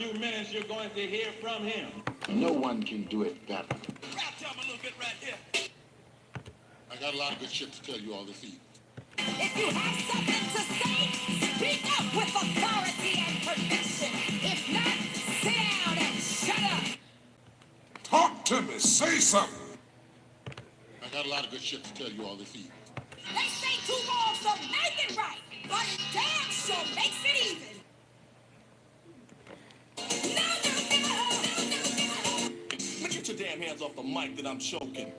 few minutes you're going to hear from him. No one can do it better. Tell me a little bit right here. I got a lot of good shit to tell you all this evening. If you have something to say, speak up with authority and conviction. If not, sit down and shut up. Talk to me. Say something. I got a lot of good shit to tell you all this evening. They say two wrongs don't make it right, but it damn sure makes it even. No. Get your damn hands off the mic that I'm choking.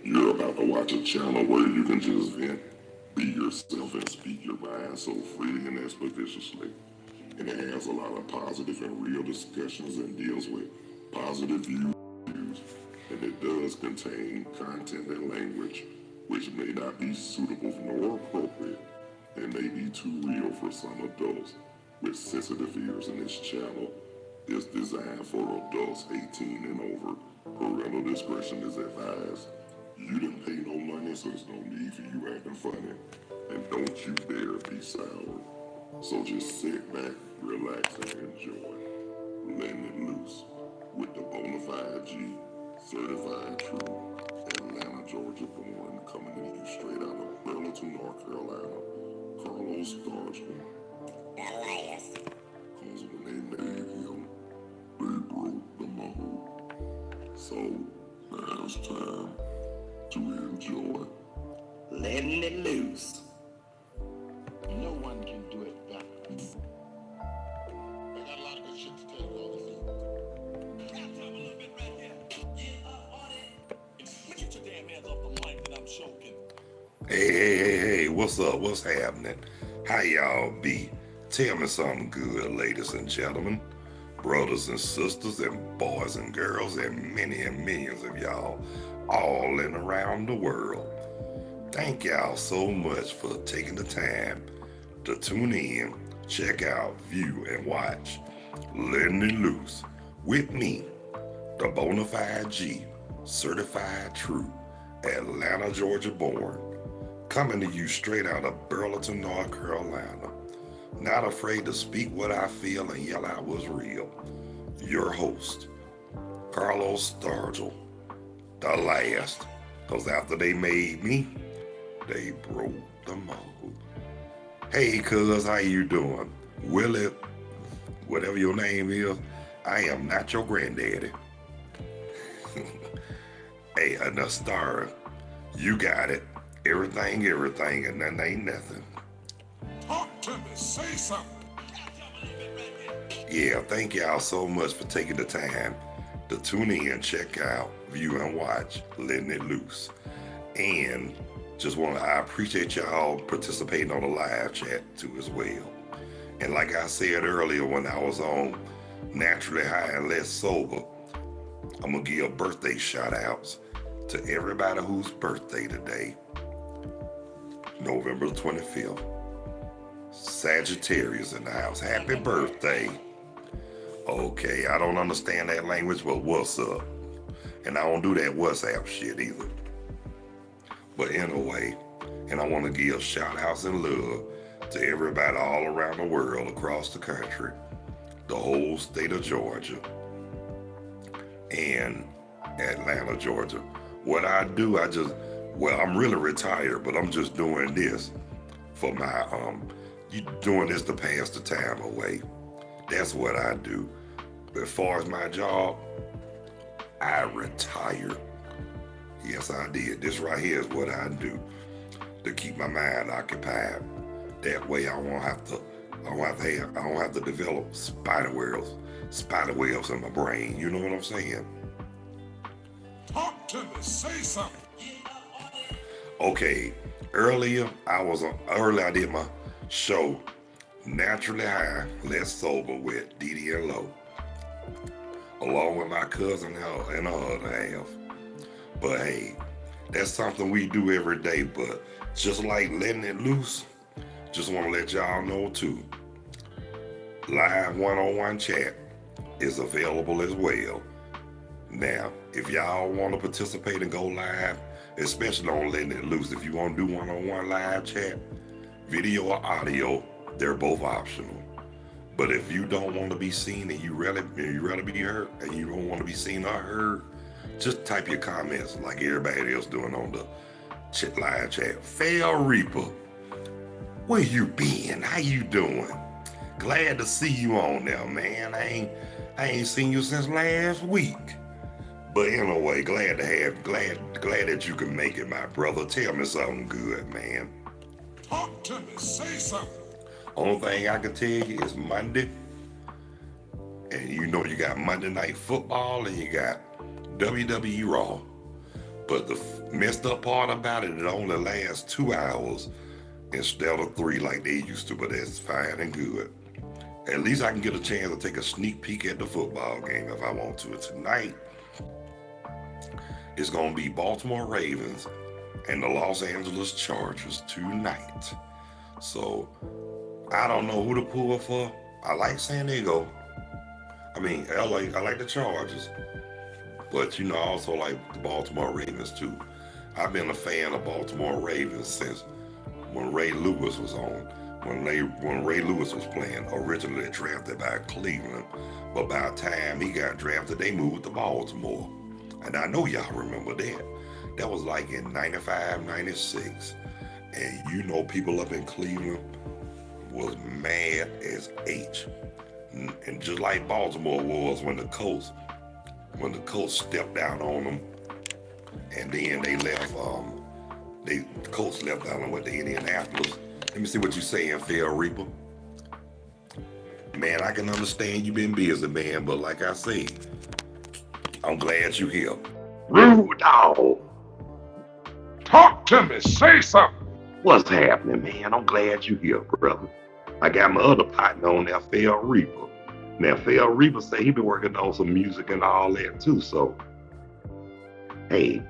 You're about to watch a channel where you can just vent, be yourself, and speak your mind so freely and expeditiously. And it has a lot of positive and real discussions and deals with positive views. And it does contain content and language which may not be suitable nor appropriate and may be too real for some adults with sensitive ears. In this channel is designed for adults 18 and over. Parental discretion is advised. You didn't pay no money, so there's no need for you acting funny. And don't you dare be sour. So just sit back, relax, and enjoy. Letting it loose with the Bonafide G, certified true, Atlanta, Georgia born, coming to you straight out of Burlington, North Carolina. Carlos Stargell. That last. Cause when they made him, they broke the mold. So now it's time to enjoy. Letting it loose. No one can do it better. I got a lot of good shit to tell you all this evening. Tell me a little bit right here. Get up on it. Get your damn hands off the mic that I'm choking. Hey, what's up? What's happening? How y'all be? Tell me something good, ladies and gentlemen, brothers and sisters, and boys and girls, and many and millions of y'all all in around the world. Thank y'all so much for taking the time to tune in, check out, view, and watch Letting It Loose with me, the Bonafide G, certified true, Atlanta, Georgia born, coming to you straight out of Burlington, North Carolina. Not afraid to speak what I feel and yell out what's real. Your host, Carlos Stargell, the last. Because after they made me, they broke the mold. Hey, cuz, how you doing? Willie, whatever your name is, I am not your granddaddy. Hey, enough starring. You got it. Everything, and nothing ain't nothing. Talk to me, say something. Yeah, thank y'all so much for taking the time to tune in, check out, view, and watch Letting It Loose. And I appreciate y'all participating on the live chat too as well. And like I said earlier when I was on Naturally High and Less Sober, I'm gonna give birthday shout outs to everybody whose birthday today, November 25th. Sagittarius in the house. Happy birthday. Okay, I don't understand that language, but what's up? And I don't do that WhatsApp shit either. But anyway, and I want to give shout outs and love to everybody all around the world, across the country, the whole state of Georgia, and Atlanta, Georgia. What I do, I'm really retired, but I'm just doing this for my, doing this to pass the time away. That's what I do. As far as my job, I retired. Yes, I did. This right here is what I do to keep my mind occupied. That way I don't have to develop spider webs in my brain. You know what I'm saying? Talk to me, say something. Okay, earlier I did my show Naturally High, Less Sober with Dee and Lo, along with my cousin and her other half. But hey, that's something we do every day. But just like Letting It Loose, just want to let y'all know too, live one-on-one chat is available as well. Now, if y'all want to participate and go live, especially on Letting It Loose, if you want to do one-on-one live chat, video or audio, they're both optional. But if you don't want to be seen and you rather be heard and you don't want to be seen or heard, just type your comments like everybody else doing on the live chat. Fail Reaper, where you been? How you doing? Glad to see you on there, man. I ain't seen you since last week. But anyway, glad that you can make it, my brother. Tell me something good, man. Talk to me. Say something. Only thing I can tell you is Monday, and you know you got Monday Night Football and you got WWE Raw. But the messed up part about it only lasts 2 hours instead of 3 like they used to, but that's fine and good. At least I can get a chance to take a sneak peek at the football game if I want to. Tonight, it's going to be Baltimore Ravens and the Los Angeles Chargers tonight. So, I don't know who to pull for. I like San Diego. I mean, LA, I like the Chargers. But, I also like the Baltimore Ravens, too. I've been a fan of Baltimore Ravens since when Ray Lewis was on. When Ray Lewis was playing, originally drafted by Cleveland. But by the time he got drafted, they moved to Baltimore. And I know y'all remember that. That was like in 95, 96. And people up in Cleveland was mad as H. And just like Baltimore was when the Colts stepped down on them, and then they left, the Colts left down with the Indianapolis. Let me see what you saying, Phil Reaper. Man, I can understand you been busy, man, but like I say, I'm glad you here. Rude dog. Talk to me. Say something. What's happening, man? I'm glad you here, brother. I got my other partner on there, Phil Reaper. Now, Phil Reaper say he been working on some music and all that too. So, hey,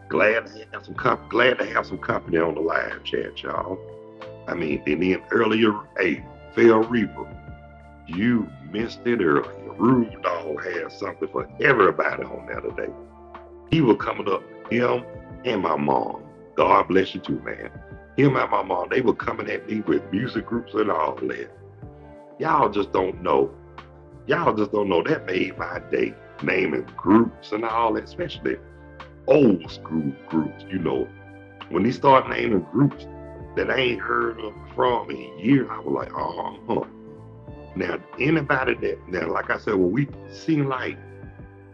glad to have some company on the live chat, y'all. I mean, and then earlier, hey, Phil Reaper, you missed it earlier. Rude Dog had something for everybody on there today. He was coming up, him and my mom. God bless you too, man. Him and my mom, they were coming at me with music groups and all that. Y'all just don't know. That made my day, naming groups and all that, especially old school groups. When they start naming groups that I ain't heard of from in years, I was like, Now, like I said,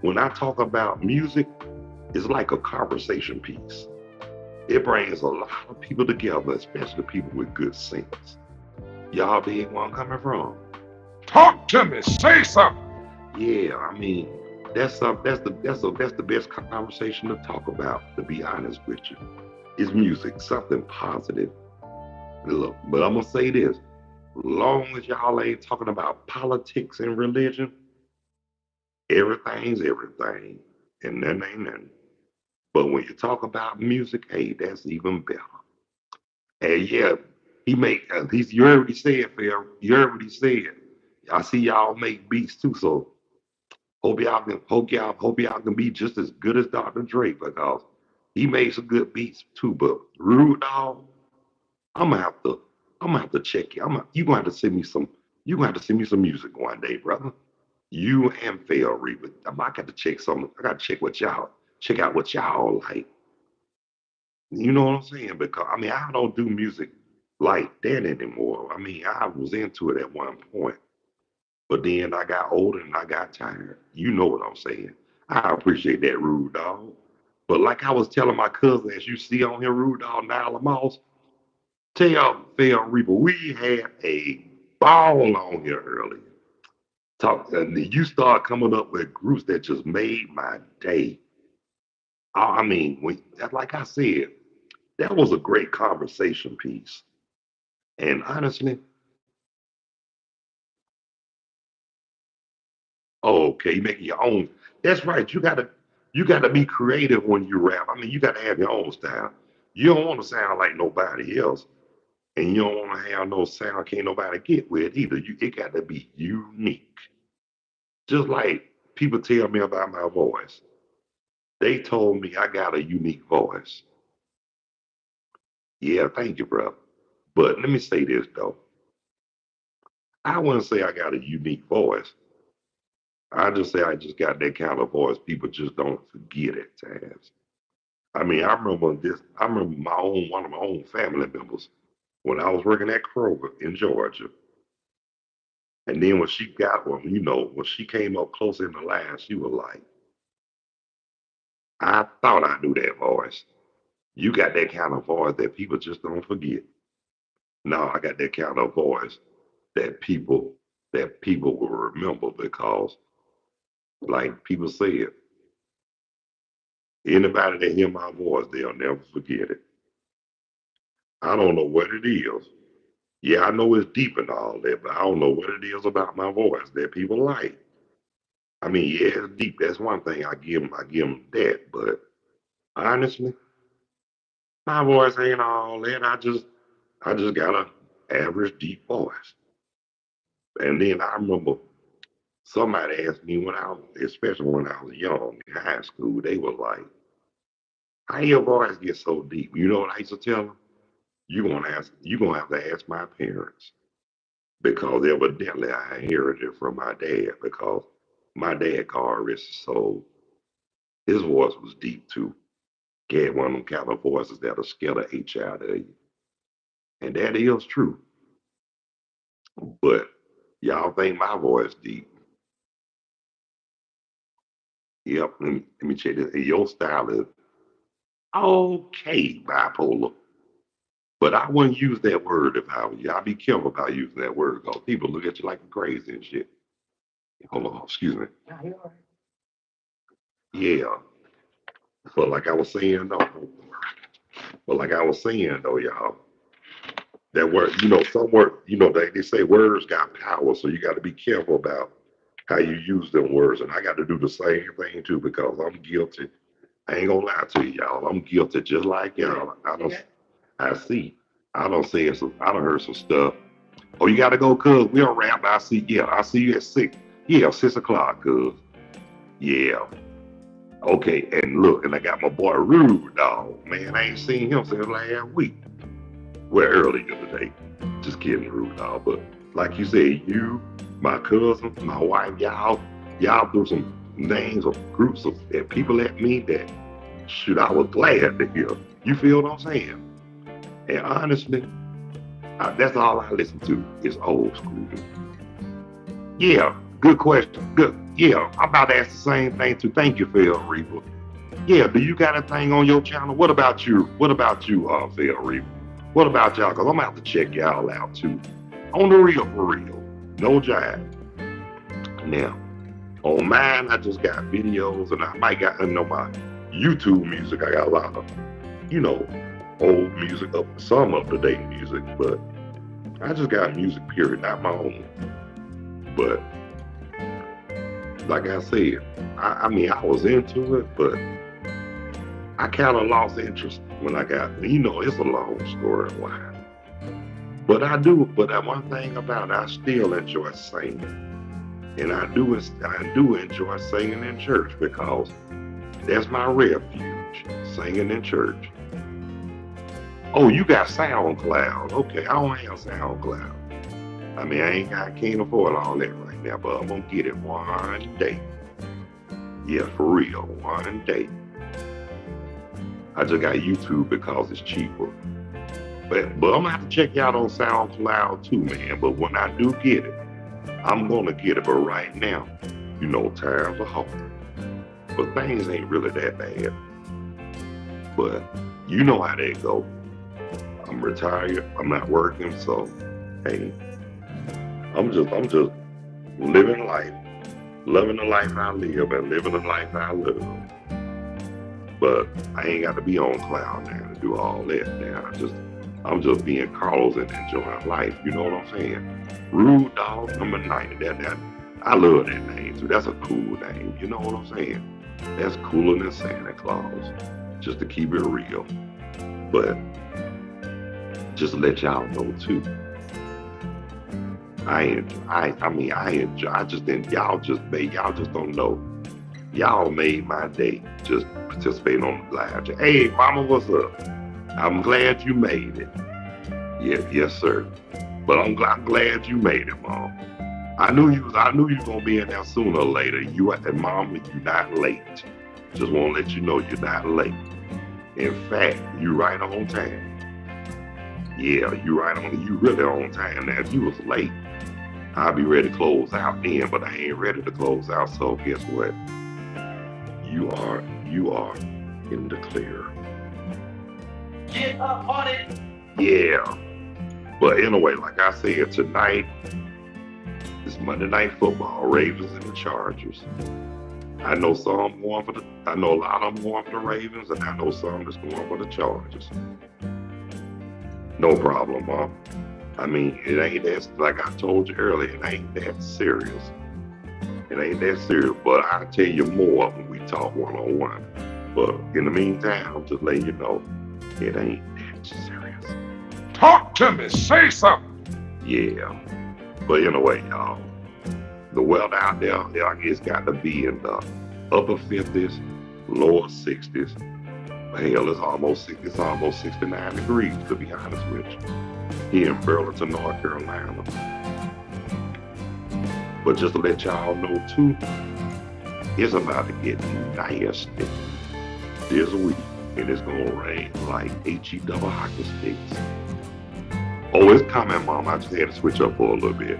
when I talk about music, it's like a conversation piece. It brings a lot of people together, especially people with good sense. Y'all dig where I'm coming from? Talk to me. Say something. Yeah, I mean, that's the best conversation to talk about, to be honest with you. Is music, something positive. Look, but I'm gonna say this. Long as y'all ain't talking about politics and religion, everything's everything. And nothing ain't nothing. But when you talk about music, hey, that's even better. And yeah, you already said, Phil. You already said. I see y'all make beats too, so hope y'all can be just as good as Dr. Dre, because he made some good beats too. But Rude Dog, I'm gonna have to check you. You gonna have to send me some. You gonna have to send me some music one day, brother. You and Phil Reaper. I got to check something. I got to check out what y'all like. You know what I'm saying? Because I don't do music like that anymore. I was into it at one point, but then I got older and I got tired. You know what I'm saying? I appreciate that, Rude Dog. But like I was telling my cousin, as you see on here, Rude Dog, Nyla Moss, tell Phil Reaper, we had a ball on here earlier. And you start coming up with groups that just made my day. Like I said, that was a great conversation piece. And honestly, okay, you making your own. That's right. You gotta be creative when you rap. You gotta have your own style. You don't want to sound like nobody else, and you don't want to have no sound can't nobody get with either. It got to be unique. Just like people tell me about my voice. They told me I got a unique voice. Yeah, thank you, bro. But let me say this though. I wouldn't say I got a unique voice. I just say I just got that kind of voice people just don't forget at times. I mean, I remember this. I remember one of my own family members when I was working at Kroger in Georgia. And then when she got one, when she came up close in the line, she was like, I thought I knew that voice. You got that kind of voice that people just don't forget. No, I got that kind of voice that people will remember because, like people said, anybody that hear my voice, they'll never forget it. I don't know what it is. Yeah, I know it's deep and all that, but I don't know what it is about my voice that people like. I mean, yeah, it's deep. That's one thing I give them that. But honestly, my voice ain't all that. I just got a average deep voice. And then I remember somebody asked me especially when I was young in high school, they were like, "How your voice get so deep?" You know what I used to tell them? You gonna have to ask my parents because evidently I inherited it from my dad because my dad called rest so his voice was deep too. He had one of them kind of voices that'll scare the H out of you. And that is true. But y'all think my voice deep. Yep, let me check this. Your style is okay, bipolar. But I wouldn't use that word if I was you. I'd be careful about using that word because people look at you like crazy and shit. Hold on, excuse me. Yeah. But like I was saying though, y'all, that word, some word, they say words got power, so you got to be careful about how you use them words. And I got to do the same thing too because I'm guilty. I ain't gonna lie to you, y'all. I'm guilty just like y'all. I see. I don't heard some stuff. Oh, you gotta go, cuz we don't wrap. I see you at 6. Yeah, 6 o'clock, cuz. Yeah. Okay, and look, and I got my boy Rude, dog. Man, I ain't seen him since last week. Well, earlier today. Just kidding, Rude, dog. But like you said, you, my cousin, my wife, y'all threw some names of groups of people at me that shoot, I was glad to hear. You feel what I'm saying? And honestly, that's all I listen to is old school. Yeah, good question. Good. Yeah, I'm about to ask the same thing too. Thank you, Phil Reaper. Yeah, do you got a thing on your channel? What about you? Phil Reaper? What about y'all? Because I'm about to check y'all out too. On the real, for real. No jive. Now, on mine, I just got videos and I might got, my YouTube music. I got a lot of, old music, some up to date music, but I just got music, period, not my own. But like I said, I mean, I was into it, but I kind of lost interest when I got, it's a long story why. But that one thing about it, I still enjoy singing. And I do enjoy singing in church because that's my refuge, singing in church. Oh, you got SoundCloud. Okay, I don't have SoundCloud. I mean, I can't afford all that right now, but I'm gonna get it one day. Yeah, for real, one day. I just got YouTube because it's cheaper. But I'm gonna have to check you out on SoundCloud too, man. But when I do get it, I'm gonna get it. But right now, times are hard. But things ain't really that bad. But you know how they go. I'm retired. I'm not working, so hey, I'm just living life, loving the life I live, and living the life I live. But I ain't got to be on cloud now to do all that. Now I'm just being Carlos and enjoying life. You know what I'm saying? Rude Dog number 90. That I love that name too. That's a cool name. You know what I'm saying? That's cooler than Santa Claus. Just to keep it real. But just to let y'all know too. Y'all just don't know. Y'all made my day just participating on the live chat. Hey, mama, what's up? I'm glad you made it. Yes, sir. But I'm glad you made it, Mom. I knew you was gonna be in there sooner or later. You and Mom, you're not late. Just want to let you know you're not late. In fact, you right on time. Yeah, you really on time. Now, if you was late, I'll be ready to close out then, but I ain't ready to close out. So guess what? You are in the clear. Get up on it. Yeah. But anyway, like I said, tonight is Monday Night Football, Ravens and the Chargers. I know I know a lot of them going for the Ravens, and I know some that's going for the Chargers. No problem, Mom. I mean, it ain't that, like I told you earlier, it ain't that serious. It ain't that serious, but I'll tell you more when we talk one-on-one. But in the meantime, I'm just letting you know, it ain't that serious. Talk to me. Say something. Yeah. But anyway, y'all, the weather out there, it's got to be in the upper 50s, lower 60s. Hell, it's almost 69 degrees, to be honest with you, here in Burlington, North Carolina. But just to let y'all know too, it's about to get nasty this week, and it's gonna rain like HE double hockey sticks. Oh, it's coming, Mom. I just had to switch up for a little bit.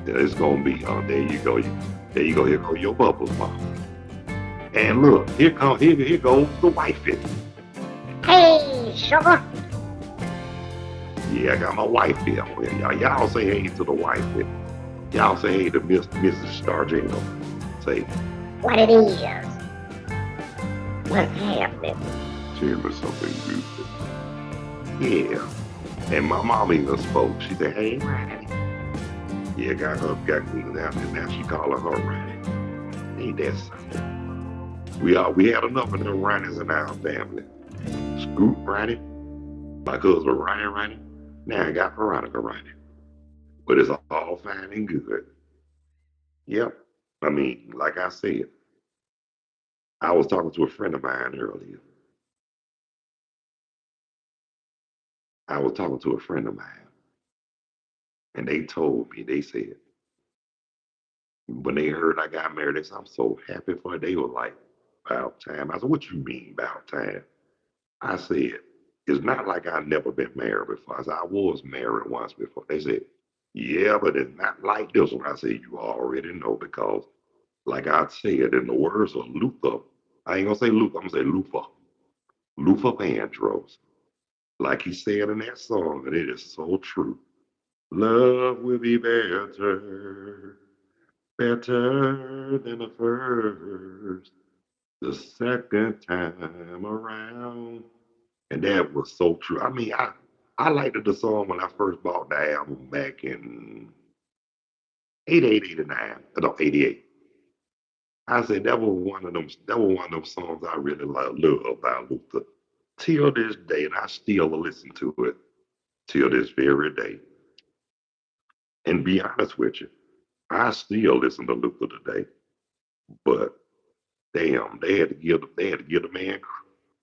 Yeah, it's gonna be. There you go. There you go. Here go your bubbles, Mom. And look, here goes the wifey. Hey, sugar. Yeah, I got my wife here. Y'all say hey to the wifey. Y'all say hey to Mrs. Stargino. Say, What it is? What's happening? tell me something good. Yeah. And my mom even spoke. She said, hey, Ronnie. Yeah, got me down, and now she calling her Ronnie. Ain't that something? We had enough of them Ronnies in our family. Scoop Ronnie, my cousin Ronnie. Now I got Veronica Ronnie. But it's all fine and good. Yep. I mean, like I said, I was talking to a friend of mine earlier. And they told me, they said, when they heard I got married, they said, I'm so happy for it. They were like, about time. I said, what you mean about time? I said, it's not like I've never been married before. I said, I was married once before. They said, yeah, but it's not like this one. I said, you already know because, like I said, in the words of Luther, I ain't gonna say Luther, I'm gonna say Luther Vandross. Like he said in that song, and it is so true. Love will be better than the first, the second time around. And that was so true. I mean, I liked the song when I first bought the album back in 88, 89, no, 88. I said that was one of them songs I really love about Luther. Till this day, and I still listen to it till this very day. And be honest with you, I still listen to Luther today. But damn, they had to give the man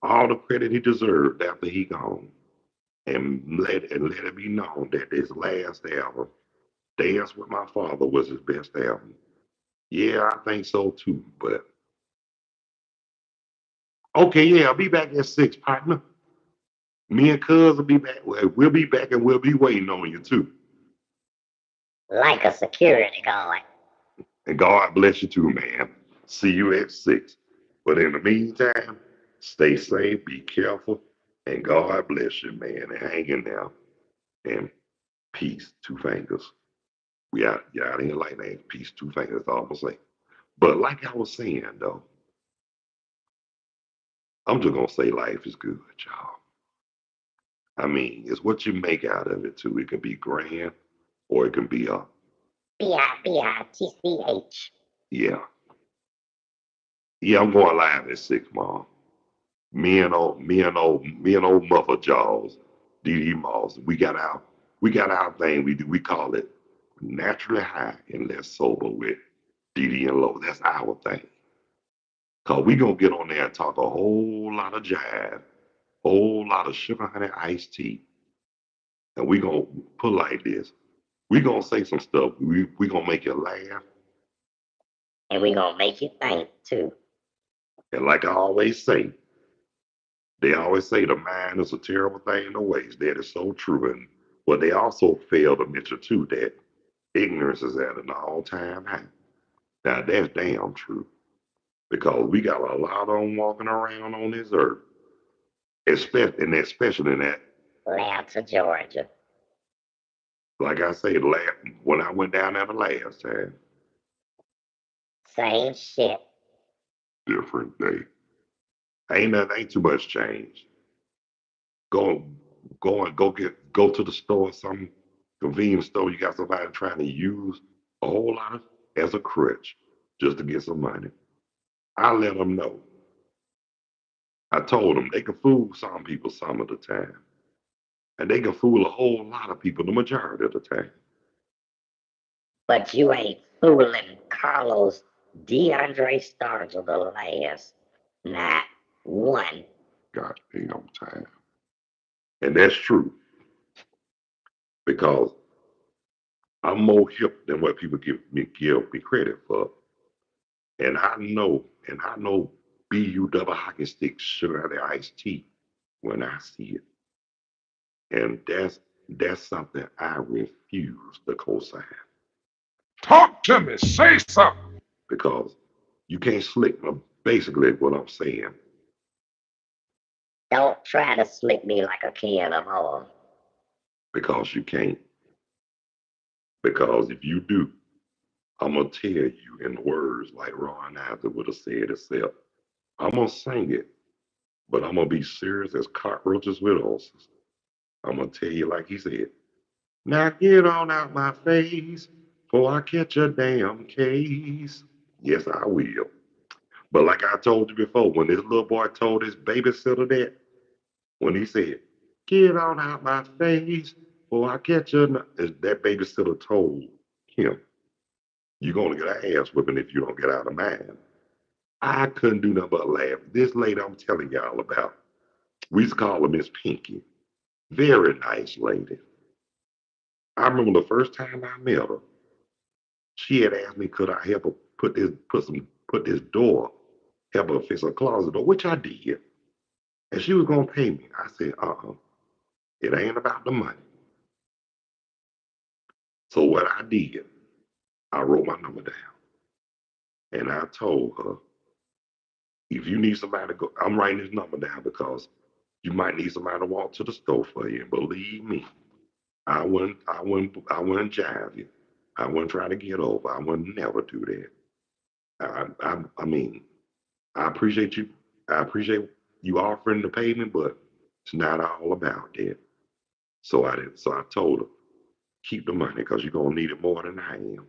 all the credit he deserved after he gone. And let it be known that his last album, Dance with My Father, was his best album. Yeah, I think so too. But okay, yeah, I'll be back at 6, partner. Me and Cuz will be back. We'll be back and we'll be waiting on you too. Like a security guard. And God bless you too, man. See you at 6. But in the meantime, stay safe, be careful, and God bless you, man. And hang in there. And peace, 2 fingers. We out here like that. Peace, 2 fingers, all I'm gonna say. But like I was saying though, I'm just gonna say life is good, y'all. I mean, it's what you make out of it too. It can be grand or it can be Bitch. yeah. Yeah, I'm going live at 6, Mom. Me and old Mother Jaws, DD Moss, we got our thing we do. We call it naturally high and less sober with DD and Low. That's our thing. Cause we gonna get on there and talk a whole lot of jive, whole lot of sugar honey iced tea. And we gonna put like this. We gonna say some stuff. We gonna make you laugh. And we gonna make you think too. And like I always say, they always say the mind is a terrible thing to waste. That is so true. And but they also fail to mention too that ignorance is at an all-time high. Now that's damn true. Because we got a lot of them walking around on this earth. Especially in that, Atlanta, Georgia. like I said, when I went down there the last time, Same shit. different day. Ain't too much change. Go go to the store, some convenience store. You got somebody trying to use a whole lot of as a crutch just to get some money. I let them know. I told them they can fool some people some of the time, and they can fool a whole lot of people the majority of the time. But you ain't fooling Carlos DeAndre Stargell the last. Not one. Goddamn time, and that's true because I'm more hip than what people give me credit for. And I know BU double hockey stick sugar the iced tea when I see it. And that's something I refuse to co-sign Talk to me. Say something. because you can't slick me. Basically, what I'm saying, Don't try to slick me like a can of oil. because you can't. Because if you do, I'm gonna tell you in words like Ron Isley would have said itself. I'm gonna sing it, but I'm gonna be serious as cockroaches with ulcers. I'm gonna tell you like he said. Now get on out my face before I catch a damn case. Yes, I will. But like I told you before, when this little boy told his babysitter that, when he said, get on out my face before I catch that babysitter told him, you're going to get an ass whipping if you don't get out of mine. I couldn't do nothing but laugh. This lady I'm telling y'all about, we used to call her Miss Pinky. Very nice lady. I remember the first time I met her, she had asked me could I help her put this door, help her fix her closet door, which I did. And she was gonna pay me. I said, it ain't about the money. So what I did, I wrote my number down. And I told her, if you need somebody to go, I'm writing this number down because you might need somebody to walk to the store for you. And believe me, I wouldn't jive you. I wouldn't try to get over. I would never do that. I mean, I appreciate you. I appreciate you offering to pay me, but it's not all about that. So I did. So I told her, keep the money because you're gonna need it more than I am.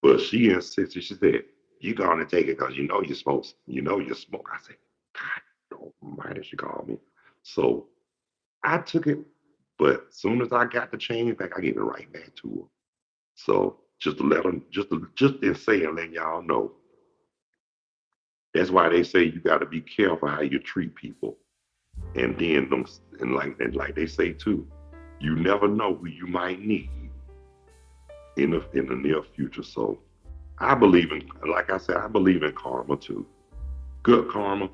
But she insisted. She said, "You gonna take it because you know you smoke. You know you smoke." I said, "God almighty," she called me. So I took it, but as soon as I got the change back, I gave it right back to her. So just to let them, just in saying, letting y'all know. That's why they say you got to be careful how you treat people. And then and like they say too, you never know who you might need in the near future. So I believe in, like I said, I believe in karma too. Good karma,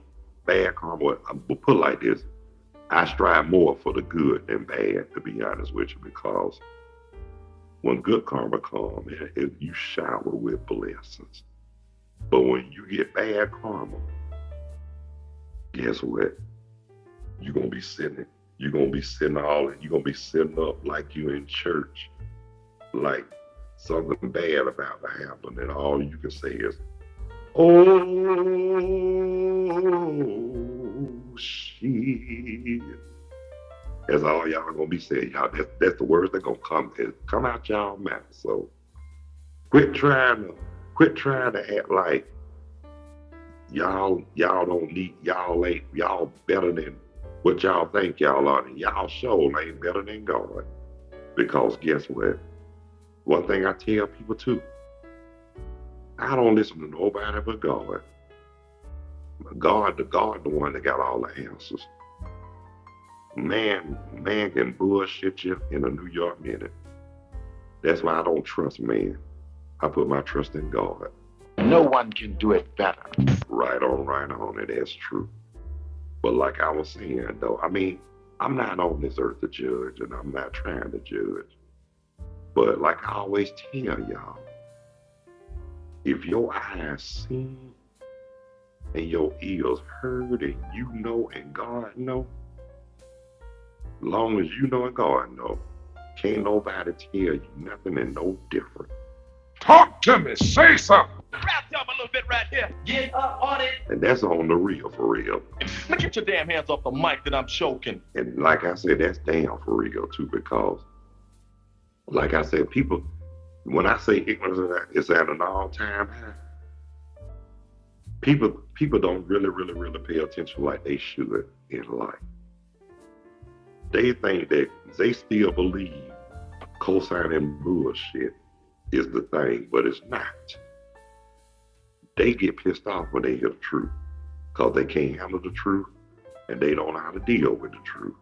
bad karma. But put it like this, I strive more for the good than bad, to be honest with you, because when good karma comes, you shower with blessings. But when you get bad karma, guess what? You're gonna be sitting. You're gonna be sitting you're gonna be sitting up like you in church, like something bad about to happen, and all you can say is, "Oh shit." That's all y'all gonna be saying. Y'all, that's the words that gonna come out y'all mouth. So quit trying to act like y'all don't need y'all better than what y'all think y'all are, and y'all sure ain't better than God. Because guess what? One thing I tell people too, I don't listen to nobody but God. God, the one that got all the answers. Man can bullshit you in a New York minute. That's why I don't trust man. I put my trust in God. No one can do it better. Right on, and that's true. But like I was saying though, I mean, I'm not on this earth to judge and I'm not trying to judge. But like I always tell y'all, if your eyes see and your ears heard and you know and God know, long as you know and God know, can't nobody tell you nothing and no different. Talk to me. Say something. Rap y'all a little bit right here. Get up on it. And that's on the real for real. Now get your damn hands off the mic that I'm choking. And like I said, that's damn for real too, because like I said, people, when I say ignorance is at an all-time high, people don't really pay attention like they should in life. They think that they still believe cosigning bullshit is the thing, but it's not. They get pissed off when they hear the truth because they can't handle the truth and they don't know how to deal with the truth.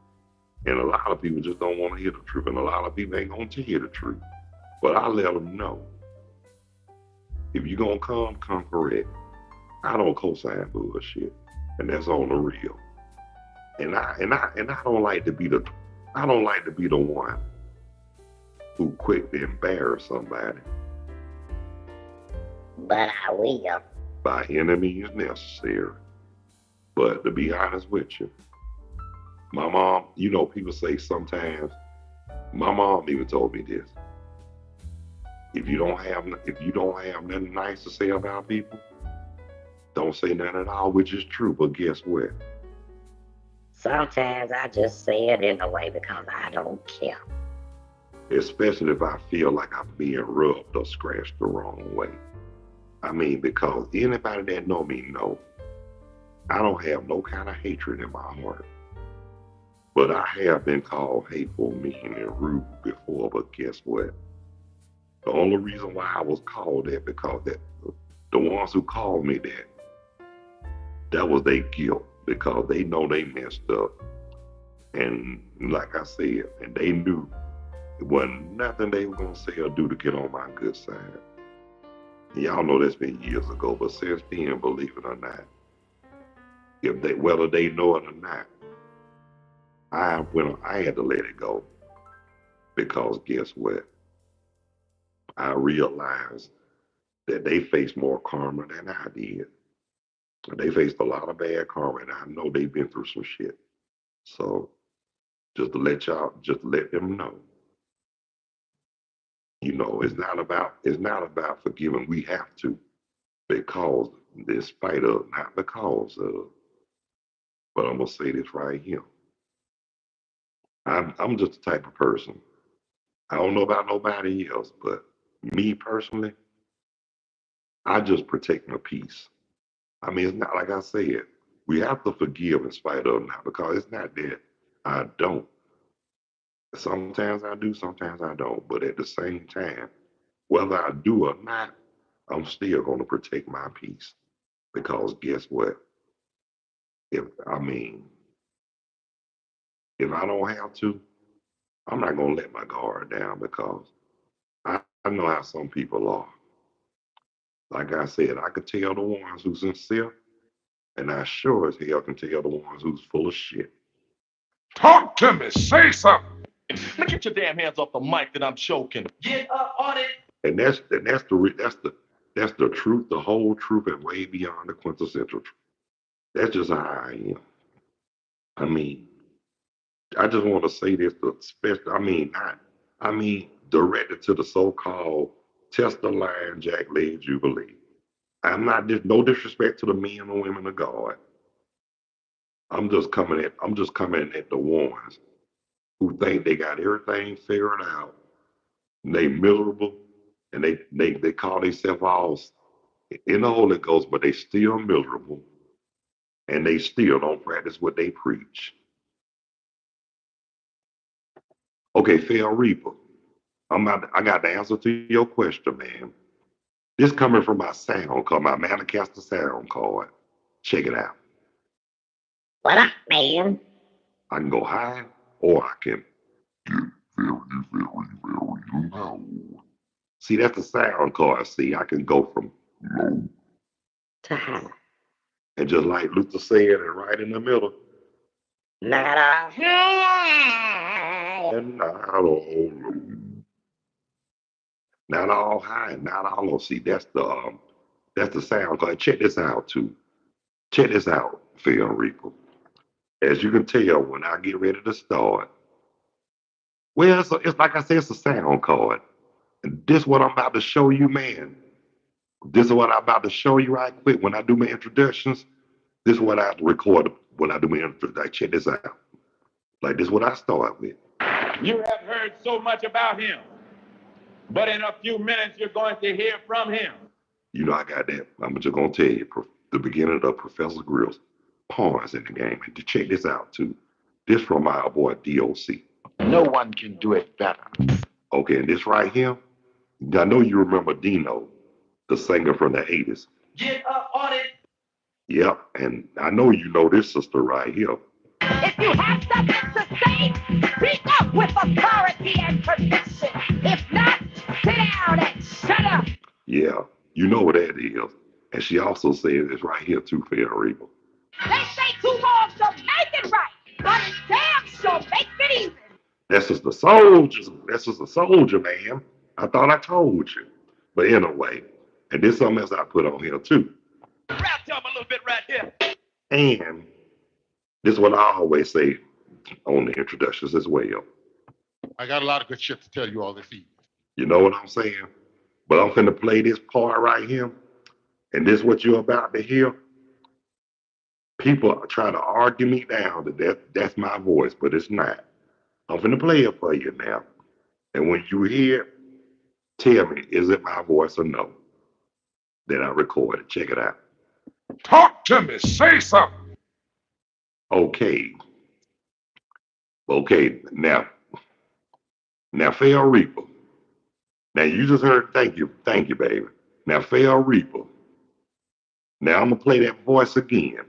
And a lot of people just don't want to hear the truth, and a lot of people ain't going to hear the truth. But I let them know, if you're going to come correct. I don't co-sign bullshit, and that's on the real. And I don't like to be the one who quick to embarrass somebody. But I will. By any means necessary. But to be honest with you, my mom, you know, people say sometimes, my mom even told me this. If you don't have nothing nice to say about people, don't say nothing at all, which is true. But guess what? Sometimes I just say it in a way because I don't care. Especially if I feel like I'm being rubbed or scratched the wrong way. I mean, because anybody that know me know I don't have no kind of hatred in my heart. But I have been called hateful, mean, and rude before. But guess what? The only reason why I was called that because that the ones who called me that was their guilt, because they know they messed up. And like I said, and they knew it wasn't nothing they were gonna say or do to get on my good side. And y'all know that's been years ago, but since then, believe it or not, whether they know it or not, I had to let it go. Because guess what? I realized that they faced more karma than I did. They faced a lot of bad karma, and I know they've been through some shit. So just to let them know. You know, it's not about forgiving. We have to, because in spite of, not because of. But I'm gonna say this right here. I'm just the type of person. I don't know about nobody else, but me personally, I just protect my peace. I mean, it's not like I said, we have to forgive in spite of now, because it's not that I don't. Sometimes I do, sometimes I don't. But at the same time, whether I do or not, I'm still going to protect my peace. Because guess what? If I don't have to, I'm not going to let my guard down, because I know how some people are. Like I said, I could tell the ones who's sincere, and I sure as hell can tell the ones who's full of shit. Talk to me. Say something. Now get your damn hands off the mic that I'm choking. Get up on it. And that's the truth, the whole truth, and way beyond the quintessential truth. That's just how I am. I mean, I just want to say this, directed to the so-called Tesla Line Jack Leg Jubilee. I'm not no disrespect to the men and women of God. I'm just coming at the ones who think they got everything figured out. And they miserable, and they call themselves all in the Holy Ghost, but they still miserable, and they still don't practice what they preach. Okay, Phil Reaper, I got the answer to your question, man. This coming from my sound card, my Madagascar sound card. Check it out. What up, man? I can go high or I can very low. See, that's the sound card. See, I can go from low To high. and just like Luther said, and right in the middle, Not all high. and not all low. Not all high and not all low. See, that's the sound card. Check this out too. Check this out, Phil Reaper. As you can tell, when I get ready to start, well, it's like I said, it's a sound card. And this what I'm about to show you, man. This is what I'm about to show you right quick. When I do my introductions, this is what I record when I do my introductions. Like, check this out. Like, this is what I start with. You have heard so much about him, but in a few minutes you're going to hear from him. You know, I got that. I'm just going to tell you the beginning of Professor Grill's pawns in the game. And to check this out, too. This from our boy DOC. No one can do it better. Okay, and this right here, I know you remember Dino, the singer from the 80s. Get up on it. Yep, and I know you know this sister right here. If you have something to say, speak up with authority and conviction. If not, sit down and shut up. Yeah, you know what that is. And she also said this right here too, Phil Reaper. They say two wrongs don't make it right, but it damn sure makes it even. That's just the soldiers. That's just a soldier, man. I thought I told you. But anyway, and there's something else I put on here too. Rap to him a little bit right here. And this is what I always say on the introductions as well. I got a lot of good shit to tell you all this evening. You know what I'm saying? But I'm finna play this part right here. And this is what you're about to hear. People are trying to argue me down that's my voice, but it's not. I'm finna play it for you now. And when you hear it, tell me, is it my voice or no? Then I record it. Check it out. Talk to me. Say something. Okay. Okay, now, Phil Reaper. Now you just heard, thank you, baby. Now, Phil Reaper. Now I'm gonna play that voice again.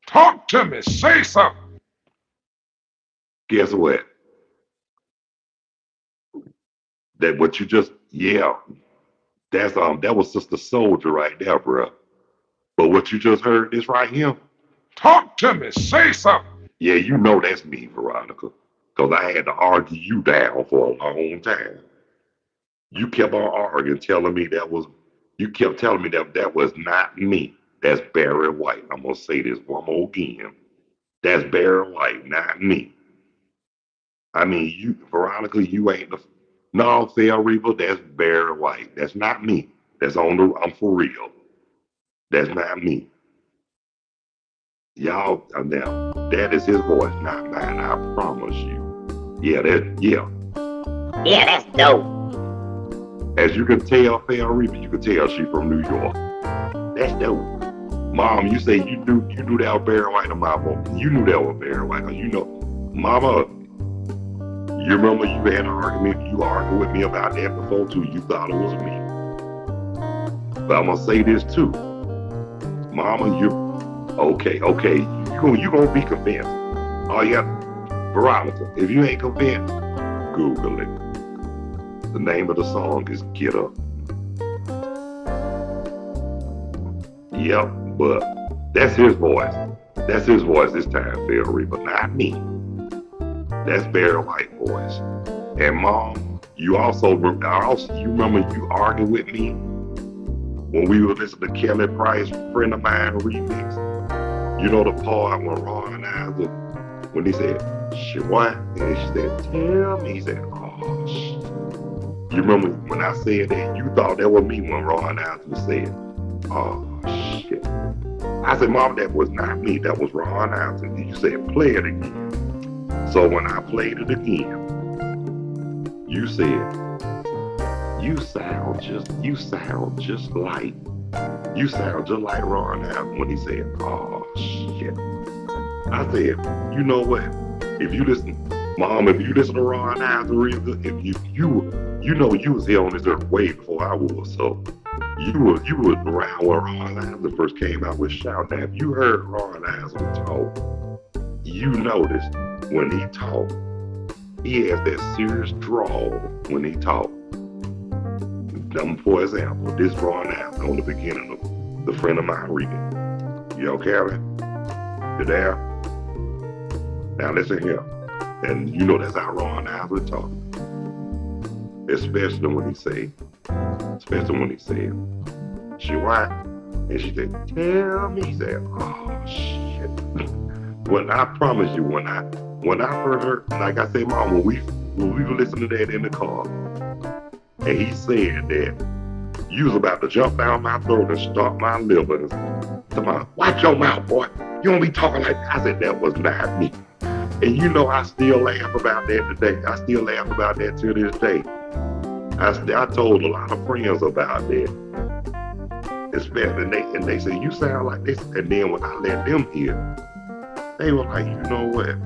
Talk to me. Say something. Guess what? That what you just, yeah, that was Sister Soldier right there, bro. But what you just heard this right here, Talk to me. Say something. yeah, you know that's me, Veronica. Because I had to argue you down for a long time. You kept on arguing, telling me that was not me. That's Barry White. I'm going to say this one more again. That's Barry White, not me. I mean, you, Veronica, you ain't the... No, Phil Reaper, that's Barry White. That's not me. I'm for real. That's not me. Y'all, now, that is his voice, not mine, I promise you. Yeah, Yeah, that's dope. As you can tell, Phil Reaper, you can tell she from New York. That's dope. Mom, you say you knew that was Barry White on my phone. You knew that was Barry White, 'cause you know, Mama, you remember you had an argument, you argued with me about that before too. You thought it was me. But I'm gonna say this too. Mama, you okay. You gonna be convinced. Oh yeah, Veronica, if you ain't convinced, Google it. The name of the song is Get Up. Yep, but that's his voice. That's his voice this time, Phil Reaper, not me. That's Barry White voice. And Mom, you remember you argued with me when we were listening to Kelly Price, Friend of Mine remix. You know the part when Ron Isley, when he said, "Shit, what?" And she said, "Tell me." He said, "Oh, shit." You remember when I said that? You thought that was me when Ron Isley said, "Oh, shit." I said, "Mom, that was not me. That was Ron Isley." And you said, "Play it again." So when I played it again, you said, you sound just like Ron Isley when he said, "Oh shit." I said, you know what? If you listen, Mom, if you listen to Ron Isley, if you know you was here on this earth way before I was, so you was around when Ron Isley first came out with Shout. Now, if you heard Ron Isley talk, you noticed when he talked, He has that serious drawl when he talks. For example, this drawing out on the beginning of the friend of mine reading. You okay, Kevin? You there? Now listen here. And you know that's how Ron Isley talk. Especially when he say, she white, and she said, tell me. He said, oh shit. When I promise you, when I heard her, like I said, Mom, when we were listening to that in the car, and he said that you was about to jump down my throat and stop my liver. Watch your mouth, boy. You don't be talking like that. I said, that was not me. And you know, I still laugh about that today. I still laugh about that to this day. I told a lot of friends about that. Especially, and they say, you sound like this. And then when I let them hear, they were like, you know what?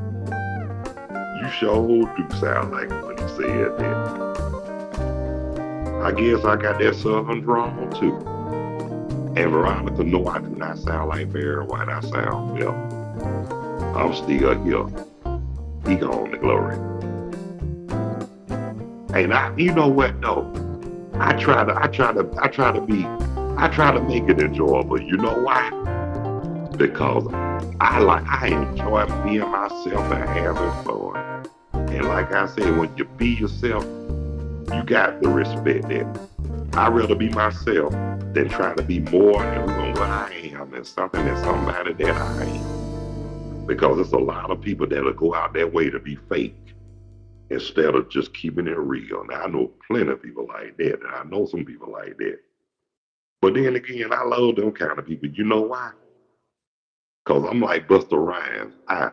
You sure do sound like when he said that. I guess I got that southern drawl too. And Veronica, no, I do not sound like Barry White. I sound, well, I'm still here. He gone to glory. And you know what though? I try to make it enjoyable. You know why? Because I enjoy being myself and having fun. And like I said, when you be yourself, you got to respect that. I'd rather be myself than try to be more than what I am and something that somebody that I am. Because there's a lot of people that'll go out their way to be fake instead of just keeping it real. Now, I know plenty of people like that, and I know some people like that. But then again, I love them kind of people. You know why? Because I'm like Busta Rhymes. I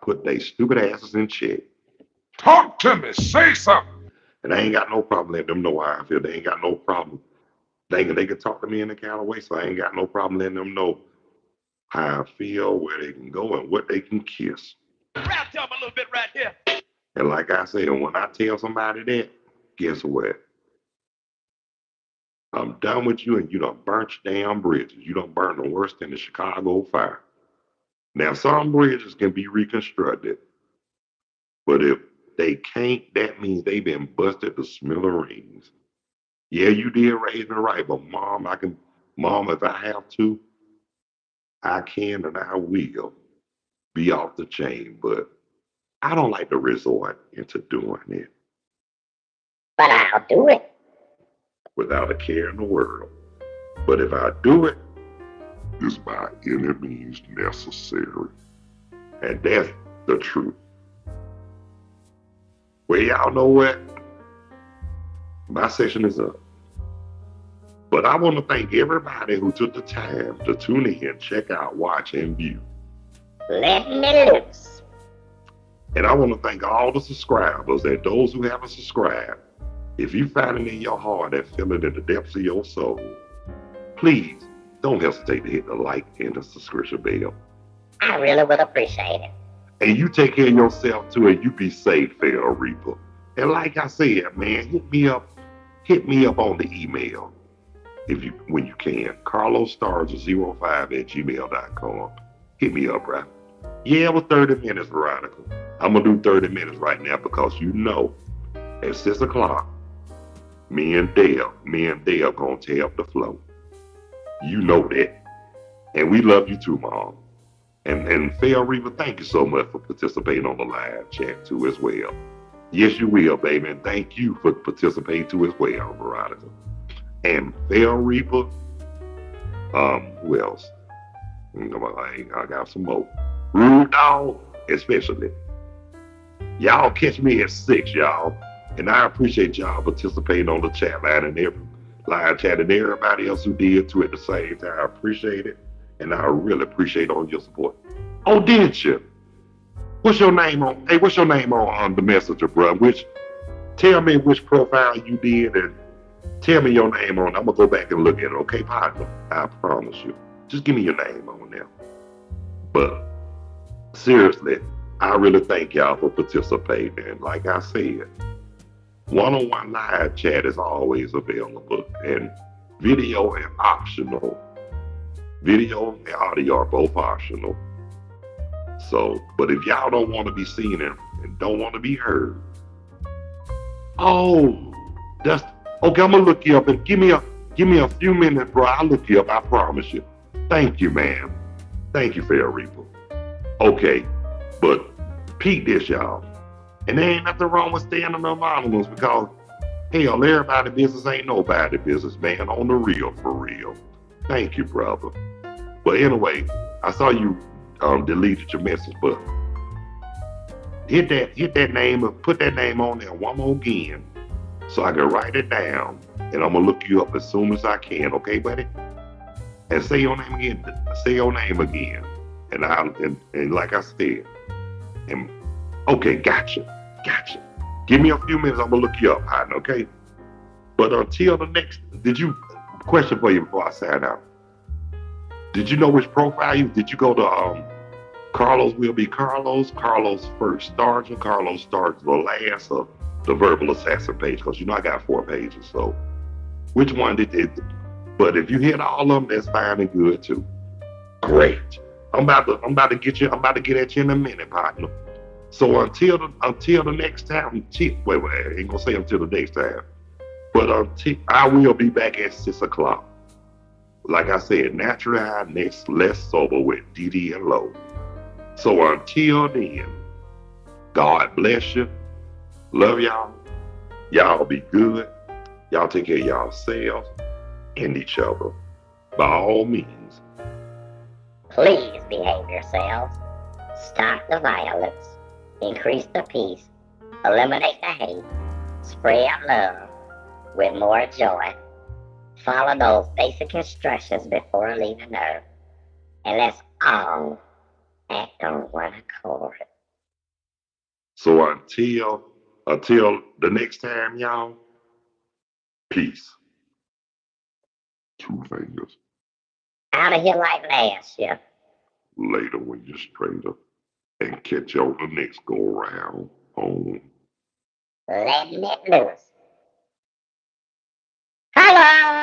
put they stupid asses in check. Talk to me. Say something. And I ain't got no problem letting them know how I feel. They ain't got no problem. They can talk to me in the kind of way, so I ain't got no problem letting them know how I feel, where they can go, and what they can kiss. Rap to 'em a little bit right here. And like I said, when I tell somebody that, guess what? I'm done with you, and you done burnt your damn bridges. You done burned them worse than the Chicago fire. Now, some bridges can be reconstructed, but if they can't, that means they've been busted to smithereens. Yeah, you did raise me right, but Mom, if I have to, I can and I will be off the chain, but I don't like to resort into doing it. But I'll do it. Without a care in the world. But if I do it, it's by any means necessary. And that's the truth. Well, y'all know what? My session is up. But I want to thank everybody who took the time to tune in, check out, watch, and view. Let me loose. And I want to thank all the subscribers and those who haven't subscribed. If you find it in your heart and feel it in the depths of your soul, please don't hesitate to hit the like and the subscription bell. I really would appreciate it. And you take care of yourself too, and you be safe, Fair Reaper. And like I said, man, hit me up on the email when you can. carlosstars05@gmail.com. Hit me up, right? Yeah, it was 30 minutes, Veronica. I'm gonna do 30 minutes right now because you know, at 6 o'clock, me and Dale gonna tear up the flow. You know that. And we love you too, Mom. And Fair Reaper, thank you so much for participating on the live chat too as well. Yes, you will, baby. And thank you for participating too as well, Veronica. And Fair Reaper, who else? I got some more. Rude Dog, especially. Y'all catch me at 6, y'all. And I appreciate y'all participating on the chat line and live chat and everybody else who did too at the same time. I appreciate it. And I really appreciate all your support. Oh, did you? What's your name on the messenger, bro? Tell me which profile you did and tell me your name on. I'm gonna go back and look at it, okay, partner? I promise you. Just give me your name on there. But seriously, I really thank y'all for participating. And like I said, one-on-one live chat is always available, and video and optional. Video and audio are both optional. So, but if y'all don't want to be seen and don't want to be heard, oh, that's okay. I'm gonna look you up and give me a few minutes, bro. I'll look you up. I promise you. Thank you, ma'am. Thank you, Fair Reaper. Okay, but peep this, y'all. And there ain't nothing wrong with staying anonymous because hell, everybody business ain't nobody business, man. On the real, for real. Thank you, brother. But anyway, I saw you deleted your message, but hit that name and put that name on there one more again so I can write it down and I'm gonna look you up as soon as I can, okay, buddy? And say your name again. Say your name again. And like I said, and okay, gotcha. Give me a few minutes, I'm gonna look you up, Hyden, okay? But until the next, question for you before I sign out. Did you know which profile did you go to Carlos will be Carlos first starts or Carlos starts the last of the verbal assassin page? Because I got 4 pages, so which one did it? But if you hit all of them, that's fine and good too. Great. I'm about to get at you in a minute, partner. So until the next time, wait, I ain't gonna say until the next time, but I will be back at 6 o'clock. Like I said, naturally high, next less sober with DD and Low. So until then, God bless you. Love y'all. Y'all be good. Y'all take care of yourselves and each other. By all means. Please behave yourselves. Stop the violence. Increase the peace. Eliminate the hate. Spread love with more joy. Follow those basic instructions before leaving Earth. And let's all act on one accord. So until the next time, y'all, peace. 2 fingers. Out of here like last year. Later when you're straighter. And catch you on the next go around home. Letting it loose. Hello!